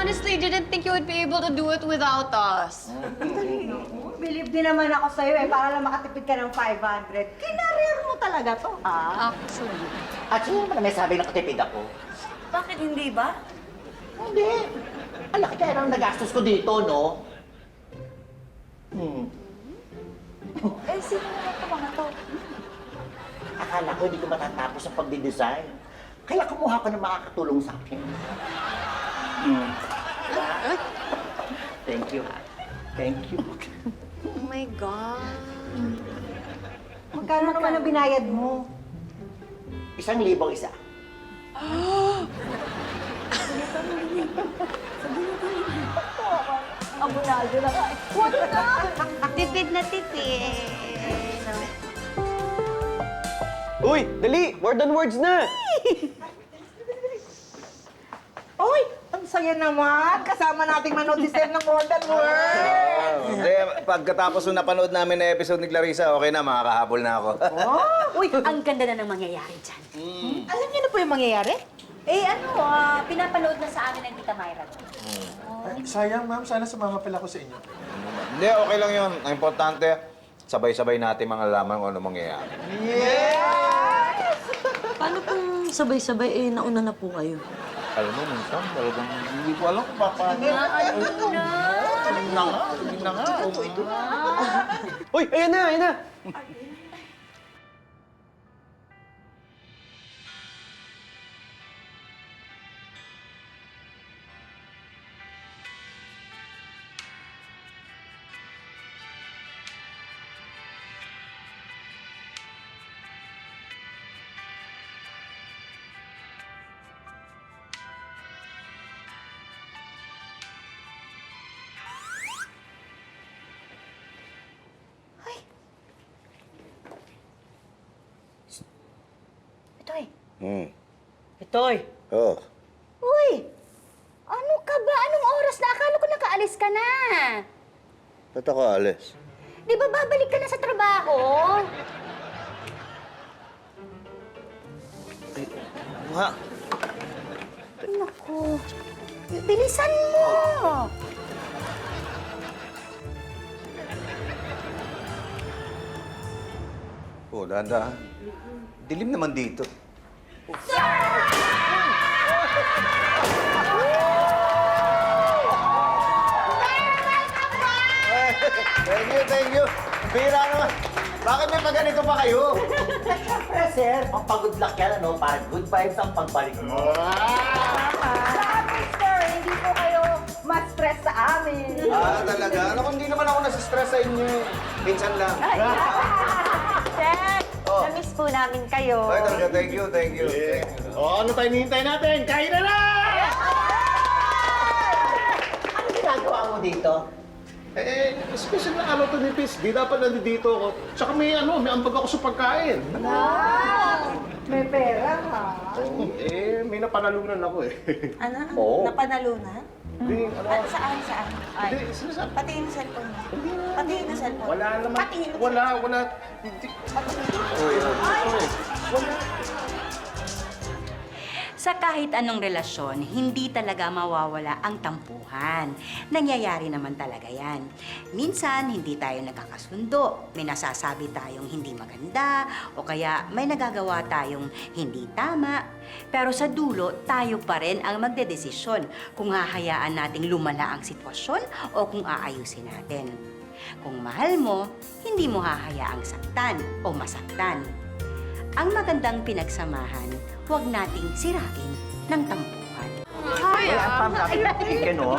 honestly didn't think you would be able to do it without us. Believe din naman ako sa'yo eh, para lang makatipid ka ng 500. Kinareer mo talaga to, ha? Actually. At sino naman may sabi nakatipid ako? Bakit hindi ba? Hindi. Ang laki kaya nang nagastos ko dito, no? Eh, sino naman ito mga to? Akala ko hindi ko matatapos ang pagdidesign. Kaya kumuha ko ng makakatulong sa akin. Thank you. Thank you. Oh my God. Magkano naman ang binayad mo? 1,000 isa. Abunado na ka. What na? Tipid na tipid. Uy, dali! Word on words na! Uy, ang saya naman. Kasama nating manood si Sir ng More Than Words. Pagkatapos nung napanood namin na episode ni Clarissa, okay na, makakahabol na ako. Uy, ang ganda na ng mangyayari dyan. Alam niyo na po yung mangyayari? Eh ano, pinapanood na sa amin ng Tita Myra. Sayang, ma'am. Sana sumama pala ko sa inyo. Hindi, okay lang yun. Ang importante, sabay-sabay natin mga laman kung ano mangyayari. Paano kung sabay-sabay, nauna na po kayo? Alam mo, minsan, talagang hindi ko alam kung paano. Hindi na nga. Uy, ayan na, ayan na! Itoy. Itoy. Oo. Uy! Ano ka ba? Anong oras na? Akala ko nakaalis ka na. Ba't ako alis? Di ba babalik ka na sa trabaho? Nga. Naku. Bilisan mo! Oo, dahan-dahan. Dilim naman dito. Thank you. Bira naman. Bakit may paganito pa kayo? Siyempre, sir, ang pagod luck yan, ano? Para good vibes ang pagbalik mo. Sabi, sir, hindi po kayo ma-stress sa amin. Talaga? Ano kung hindi naman ako nasistress sa inyo eh. Minsan lang. Sir, na-miss po namin kayo. Ay, talaga. Thank you. Ano tayo hinihintay natin? Kain na na! Ano ginagawa mo dito? Special na araw to ni Pis. Di dapat nandito ako. Tsaka may ambag ako sa pagkain. May pera, ha? May napanalunan ako eh. Ano? Oo. Napanalunan? Hindi, Saan? Ay, Hindi, sinasabi. patingin na cellphone mo. Patingin na cellphone. Wala naman. Patingin na Wala. Hindi. Sa kahit anong relasyon, hindi talaga mawawala ang tampuhan. Nangyayari naman talaga yan. Minsan, hindi tayo nagkakasundo. May nasasabi tayong hindi maganda o kaya may nagagawa tayong hindi tama. Pero sa dulo, tayo pa rin ang magdedesisyon kung hahayaan nating lumala ang sitwasyon o kung aayusin natin. Kung mahal mo, hindi mo hahayaang saktan o masaktan. Ang magandang pinagsamahan, huwag nating sirain ng tampuhan. Wala ang pamkakit, no?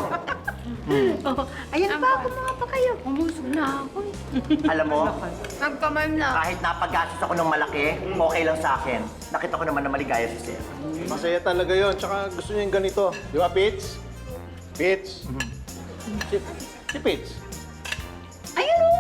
Ayan pa, kumuha pa kayo. Umusog na ako. Alam mo, Nagkamay na. kahit napagastos ako ng malaki, okay lang sa akin. Nakita ko naman na maligaya si sir. Masaya talaga yon. Tsaka gusto niya yung ganito. Di ba, Pits? Pits? Si Pits. Ayun o!